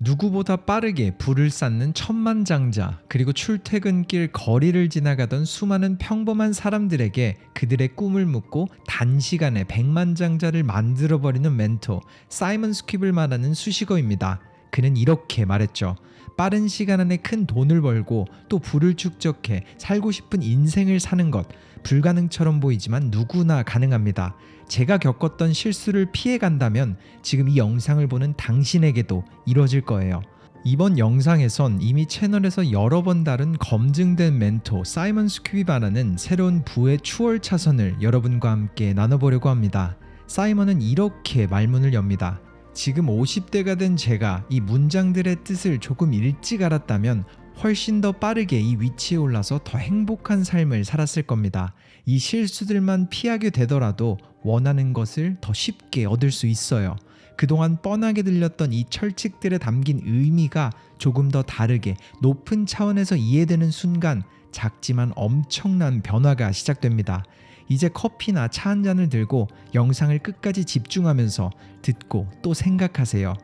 누구보다 빠르게 부를 쌓는 천만장자, 그리고 출퇴근길 거리를 지나가던 수많은 평범한 사람들에게 그들의 꿈을 묻고 단시간에 백만장자를 만들어버리는 멘토 사이먼 스퀴블 말하는 수식어입니다. 그는 이렇게 말했죠. 빠른 시간 안에 큰 돈을 벌고 또 부를 축적해 살고 싶은 인생을 사는 것, 불가능처럼 보이지만 누구나 가능합니다. 제가 겪었던 실수를 피해간다면 지금 이 영상을 보는 당신에게도 이뤄질 거예요. 이번 영상에선 이미 채널에서 여러 번 다룬 검증된 멘토 사이먼 스퀴비 말하는 새로운 부의 추월 차선을 여러분과 함께 나눠보려고 합니다. 사이먼은 이렇게 말문을 엽니다. 지금 50대가 된 제가 이 문장들의 뜻을 조금 일찍 알았다면 훨씬 더 빠르게 이 위치에 올라서 더 행복한 삶을 살았을 겁니다. 이 실수들만 피하게 되더라도 원하는 것을 더 쉽게 얻을 수 있어요. 그동안 뻔하게 들렸던 이 철칙들에 담긴 의미가 조금 더 다르게 높은 차원에서 이해되는 순간 작지만 엄청난 변화가 시작됩니다. 이제 커피나 차 한 잔을 들고 영상을 끝까지 집중하면서 듣고 또 생각하세요.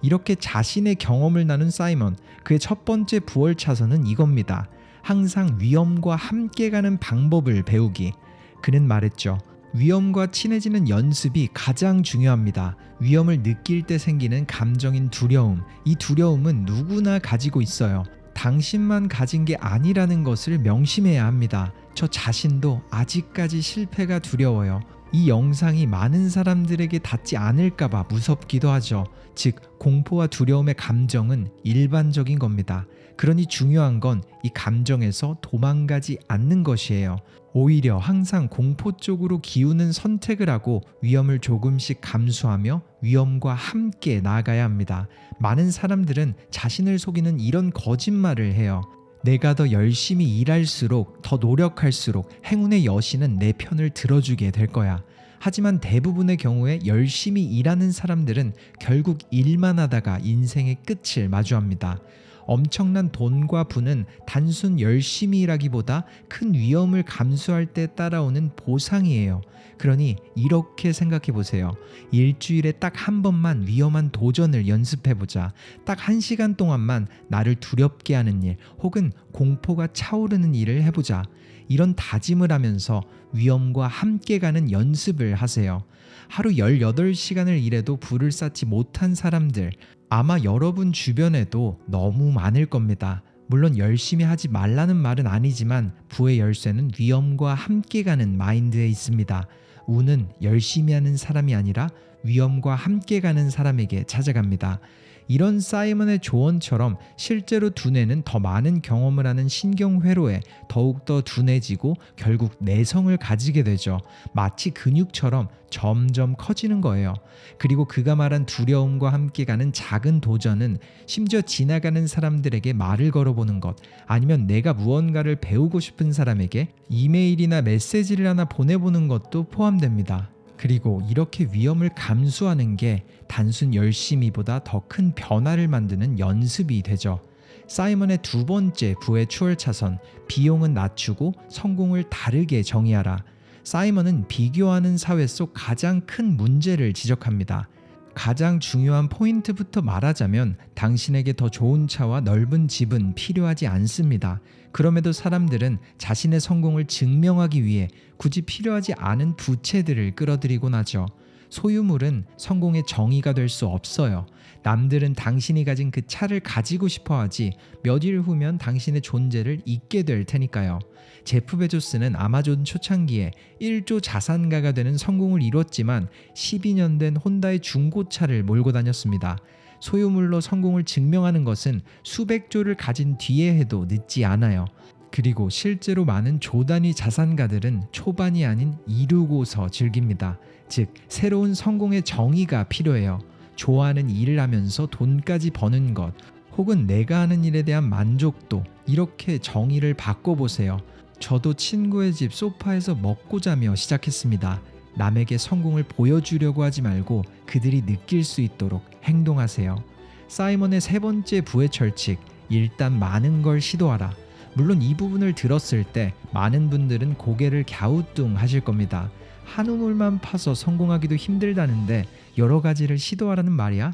이렇게 자신의 경험을 나눈 사이먼, 그의 첫 번째 부월 차선은 이겁니다. 항상 위험과 함께 가는 방법을 배우기. 그는 말했죠. 위험과 친해지는 연습이 가장 중요합니다. 위험을 느낄 때 생기는 감정인 두려움. 이 두려움은 누구나 가지고 있어요. 당신만 가진 게 아니라는 것을 명심해야 합니다. 저 자신도 아직까지 실패가 두려워요. 이 영상이 많은 사람들에게 닿지 않을까봐 무섭기도 하죠. 즉, 공포와 두려움의 감정은 일반적인 겁니다. 그러니 중요한 건 이 감정에서 도망가지 않는 것이에요. 오히려 항상 공포 쪽으로 기우는 선택을 하고 위험을 조금씩 감수하며 위험과 함께 나아가야 합니다. 많은 사람들은 자신을 속이는 이런 거짓말을 해요. 내가 더 열심히 일할수록, 더 노력할수록 행운의 여신은 내 편을 들어주게 될 거야. 하지만 대부분의 경우에 열심히 일하는 사람들은 결국 일만 하다가 인생의 끝을 마주합니다. 엄청난 돈과 부는 단순 열심히 일하기보다 큰 위험을 감수할 때 따라오는 보상이에요. 그러니 이렇게 생각해 보세요. 일주일에 딱 한 번만 위험한 도전을 연습해보자. 딱 1시간 동안만 나를 두렵게 하는 일 혹은 공포가 차오르는 일을 해보자. 이런 다짐을 하면서 위험과 함께 가는 연습을 하세요. 하루 18시간을 일해도 부를 쌓지 못한 사람들, 아마 여러분 주변에도 너무 많을 겁니다. 물론 열심히 하지 말라는 말은 아니지만 부의 열쇠는 위험과 함께 가는 마인드에 있습니다. 운은 열심히 하는 사람이 아니라 위험과 함께 가는 사람에게 찾아갑니다. 이런 사이먼의 조언처럼 실제로 두뇌는 더 많은 경험을 하는 신경회로에 더욱더 둔해지고 결국 내성을 가지게 되죠. 마치 근육처럼 점점 커지는 거예요. 그리고 그가 말한 두려움과 함께 가는 작은 도전은 심지어 지나가는 사람들에게 말을 걸어보는 것, 아니면 내가 무언가를 배우고 싶은 사람에게 이메일이나 메시지를 하나 보내보는 것도 포함됩니다. 그리고 이렇게 위험을 감수하는 게 단순 열심히보다 더 큰 변화를 만드는 연습이 되죠. 사이먼의 두 번째 부의 추월 차선, 비용은 낮추고 성공을 다르게 정의하라. 사이먼은 비교하는 사회 속 가장 큰 문제를 지적합니다. 가장 중요한 포인트부터 말하자면 당신에게 더 좋은 차와 넓은 집은 필요하지 않습니다. 그럼에도 사람들은 자신의 성공을 증명하기 위해 굳이 필요하지 않은 부채들을 끌어들이곤 하죠. 소유물은 성공의 정의가 될 수 없어요. 남들은 당신이 가진 그 차를 가지고 싶어 하지 몇 일 후면 당신의 존재를 잊게 될 테니까요. 제프 베조스는 아마존 초창기에 1조 자산가가 되는 성공을 이뤘지만 12년 된 혼다의 중고차를 몰고 다녔습니다. 소유물로 성공을 증명하는 것은 수백 조를 가진 뒤에 해도 늦지 않아요. 그리고 실제로 많은 조 단위 자산가들은 초반이 아닌 이루고서 즐깁니다. 즉, 새로운 성공의 정의가 필요해요. 좋아하는 일을 하면서 돈까지 버는 것, 혹은 내가 하는 일에 대한 만족도, 이렇게 정의를 바꿔보세요. 저도 친구의 집 소파에서 먹고 자며 시작했습니다. 남에게 성공을 보여주려고 하지 말고 그들이 느낄 수 있도록 행동하세요. 사이먼의 세 번째 부의 철칙, 일단 많은 걸 시도하라. 물론 이 부분을 들었을 때 많은 분들은 고개를 갸우뚱하실 겁니다. 한 우물만 파서 성공하기도 힘들다는데 여러 가지를 시도하라는 말이야?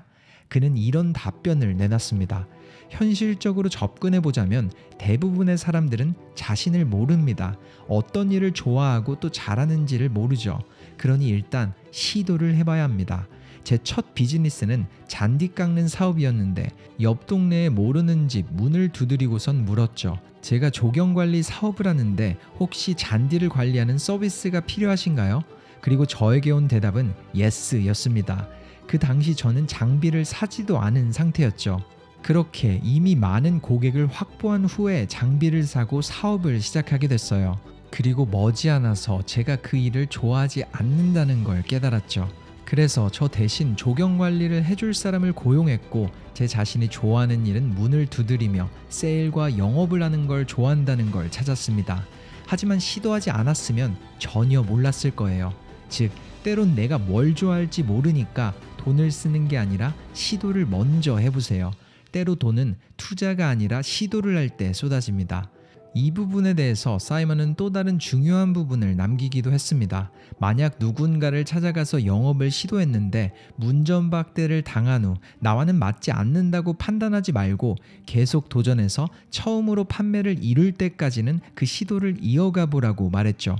그는 이런 답변을 내놨습니다. 현실적으로 접근해 보자면 대부분의 사람들은 자신을 모릅니다. 어떤 일을 좋아하고 또 잘하는지를 모르죠. 그러니 일단 시도를 해봐야 합니다. 제 첫 비즈니스는 잔디 깎는 사업이었는데 옆 동네에 모르는 집 문을 두드리고선 물었죠. 제가 조경관리 사업을 하는데 혹시 잔디를 관리하는 서비스가 필요하신가요? 그리고 저에게 온 대답은 예스였습니다. 그 당시 저는 장비를 사지도 않은 상태였죠. 그렇게 이미 많은 고객을 확보한 후에 장비를 사고 사업을 시작하게 됐어요. 그리고 머지않아서 제가 그 일을 좋아하지 않는다는 걸 깨달았죠. 그래서 저 대신 조경 관리를 해줄 사람을 고용했고 제 자신이 좋아하는 일은 문을 두드리며 세일과 영업을 하는 걸 좋아한다는 걸 찾았습니다. 하지만 시도하지 않았으면 전혀 몰랐을 거예요. 즉, 때론 내가 뭘 좋아할지 모르니까 돈을 쓰는 게 아니라 시도를 먼저 해보세요. 때로 돈은 투자가 아니라 시도를 할 때 쏟아집니다. 이 부분에 대해서 사이먼은 또 다른 중요한 부분을 남기기도 했습니다. 만약 누군가를 찾아가서 영업을 시도했는데 문전박대를 당한 후 나와는 맞지 않는다고 판단하지 말고 계속 도전해서 처음으로 판매를 이룰 때까지는 그 시도를 이어가 보라고 말했죠.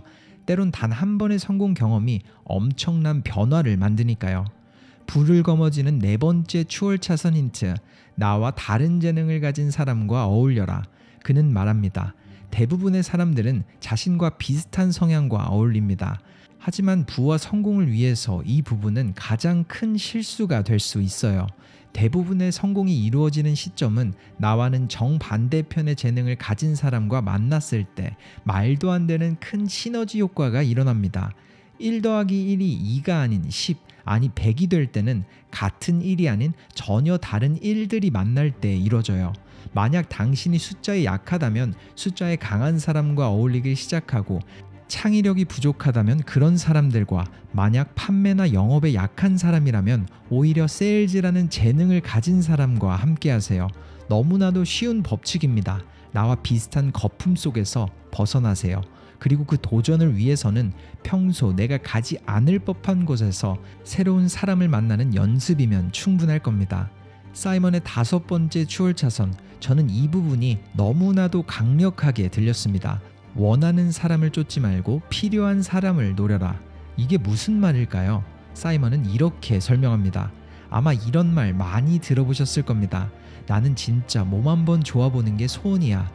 때론 단 한 번의 성공 경험이 엄청난 변화를 만드니까요. 불을 거머쥐는 네 번째 추월차선 힌트. 나와 다른 재능을 가진 사람과 어울려라. 그는 말합니다. 대부분의 사람들은 자신과 비슷한 성향과 어울립니다. 하지만 부와 성공을 위해서 이 부분은 가장 큰 실수가 될 수 있어요. 대부분의 성공이 이루어지는 시점은 나와는 정반대편의 재능을 가진 사람과 만났을 때 말도 안 되는 큰 시너지 효과가 일어납니다. 1 더하기 1이 2가 아닌 10, 아니 100이 될 때는 같은 일이 아닌 전혀 다른 일들이 만날 때 이뤄져요. 만약 당신이 숫자에 약하다면 숫자에 강한 사람과 어울리기 시작하고 창의력이 부족하다면 그런 사람들과, 만약 판매나 영업에 약한 사람이라면 오히려 세일즈라는 재능을 가진 사람과 함께 하세요. 너무나도 쉬운 법칙입니다. 나와 비슷한 거품 속에서 벗어나세요. 그리고 그 도전을 위해서는 평소 내가 가지 않을 법한 곳에서 새로운 사람을 만나는 연습이면 충분할 겁니다. 사이먼의 5번째 추월차선, 저는 이 부분이 너무나도 강력하게 들렸습니다. 원하는 사람을 쫓지 말고 필요한 사람을 노려라. 이게 무슨 말일까요? 사이먼은 이렇게 설명합니다. 아마 이런 말 많이 들어보셨을 겁니다. 나는 진짜 몸 한번 좋아보는 게 소원이야.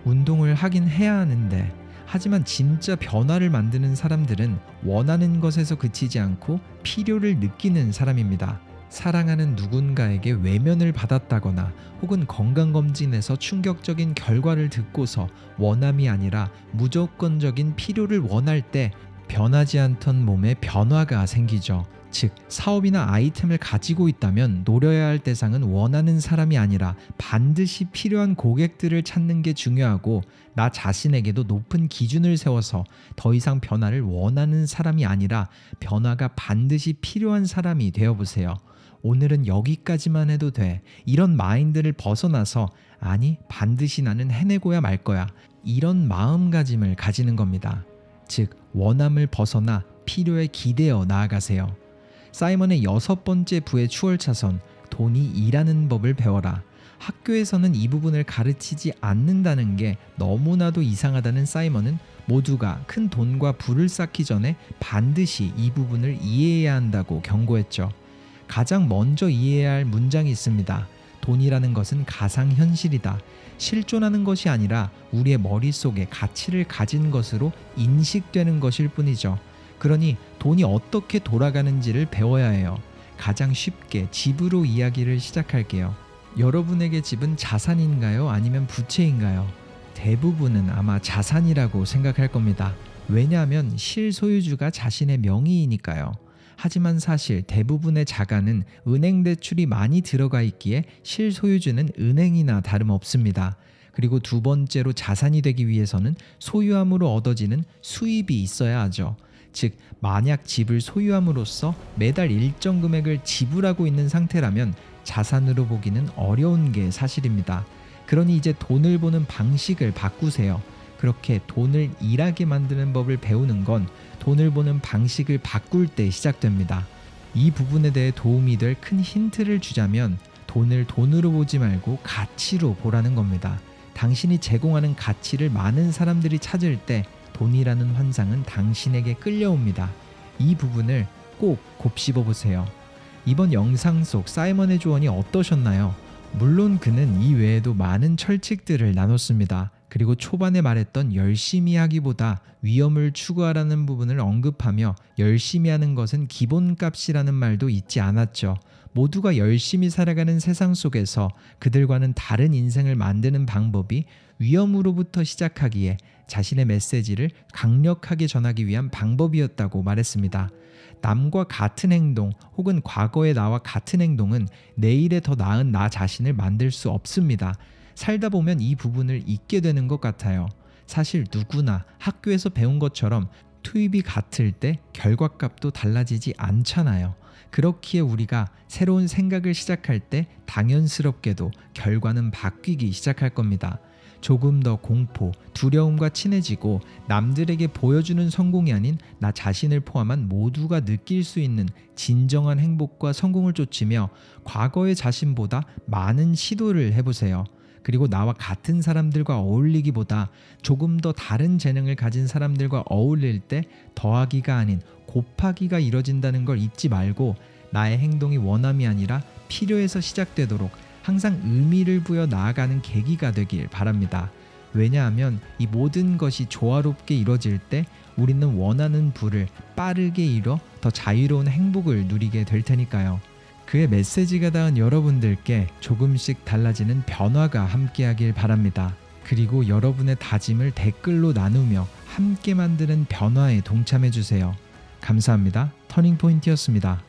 운동을 하긴 해야 하는데. 하지만 진짜 변화를 만드는 사람들은 원하는 것에서 그치지 않고 필요를 느끼는 사람입니다. 사랑하는 누군가에게 외면을 받았다거나 혹은 건강검진에서 충격적인 결과를 듣고서 원함이 아니라 무조건적인 필요를 원할 때 변하지 않던 몸에 변화가 생기죠. 즉, 사업이나 아이템을 가지고 있다면 노려야 할 대상은 원하는 사람이 아니라 반드시 필요한 고객들을 찾는 게 중요하고, 나 자신에게도 높은 기준을 세워서 더 이상 변화를 원하는 사람이 아니라 변화가 반드시 필요한 사람이 되어보세요. 오늘은 여기까지만 해도 돼. 이런 마인드를 벗어나서 아니, 반드시 나는 해내고야 말 거야. 이런 마음가짐을 가지는 겁니다. 즉, 원함을 벗어나 필요에 기대어 나아가세요. 사이먼의 6번째 부의 추월차선, 돈이 일하는 법을 배워라. 학교에서는 이 부분을 가르치지 않는다는 게 너무나도 이상하다는 사이먼은 모두가 큰 돈과 부를 쌓기 전에 반드시 이 부분을 이해해야 한다고 경고했죠. 가장 먼저 이해해야 할 문장이 있습니다. 돈이라는 것은 가상현실이다. 실존하는 것이 아니라 우리의 머릿속에 가치를 가진 것으로 인식되는 것일 뿐이죠. 그러니 돈이 어떻게 돌아가는지를 배워야 해요. 가장 쉽게 집으로 이야기를 시작할게요. 여러분에게 집은 자산인가요? 아니면 부채인가요? 대부분은 아마 자산이라고 생각할 겁니다. 왜냐하면 실소유주가 자신의 명의이니까요. 하지만 사실 대부분의 자가는 은행 대출이 많이 들어가 있기에 실소유주는 은행이나 다름없습니다. 그리고 2번째로 자산이 되기 위해서는 소유함으로 얻어지는 수입이 있어야 하죠. 즉, 만약 집을 소유함으로써 매달 일정 금액을 지불하고 있는 상태라면 자산으로 보기는 어려운 게 사실입니다. 그러니 이제 돈을 보는 방식을 바꾸세요. 그렇게 돈을 일하게 만드는 법을 배우는 건 돈을 보는 방식을 바꿀 때 시작됩니다. 이 부분에 대해 도움이 될 큰 힌트를 주자면 돈을 돈으로 보지 말고 가치로 보라는 겁니다. 당신이 제공하는 가치를 많은 사람들이 찾을 때 돈이라는 환상은 당신에게 끌려옵니다. 이 부분을 꼭 곱씹어 보세요. 이번 영상 속 사이먼의 조언이 어떠셨나요? 물론 그는 이 외에도 많은 철칙들을 나눴습니다. 그리고 초반에 말했던 열심히 하기보다 위험을 추구하라는 부분을 언급하며 열심히 하는 것은 기본값이라는 말도 잊지 않았죠. 모두가 열심히 살아가는 세상 속에서 그들과는 다른 인생을 만드는 방법이 위험으로부터 시작하기에 자신의 메시지를 강력하게 전하기 위한 방법이었다고 말했습니다. 남과 같은 행동 혹은 과거의 나와 같은 행동은 내일의 더 나은 나 자신을 만들 수 없습니다. 살다 보면 이 부분을 잊게 되는 것 같아요. 사실 누구나 학교에서 배운 것처럼 투입이 같을 때 결과값도 달라지지 않잖아요. 그렇기에 우리가 새로운 생각을 시작할 때 당연스럽게도 결과는 바뀌기 시작할 겁니다. 조금 더 공포, 두려움과 친해지고 남들에게 보여주는 성공이 아닌 나 자신을 포함한 모두가 느낄 수 있는 진정한 행복과 성공을 쫓으며 과거의 자신보다 많은 시도를 해보세요. 그리고 나와 같은 사람들과 어울리기보다 조금 더 다른 재능을 가진 사람들과 어울릴 때 더하기가 아닌 곱하기가 이뤄진다는 걸 잊지 말고 나의 행동이 원함이 아니라 필요해서 시작되도록 항상 의미를 부여 나아가는 계기가 되길 바랍니다. 왜냐하면 이 모든 것이 조화롭게 이뤄질 때 우리는 원하는 부를 빠르게 이뤄 더 자유로운 행복을 누리게 될 테니까요. 그의 메시지가 닿은 여러분들께 조금씩 달라지는 변화가 함께하길 바랍니다. 그리고 여러분의 다짐을 댓글로 나누며 함께 만드는 변화에 동참해주세요. 감사합니다. 터닝포인트였습니다.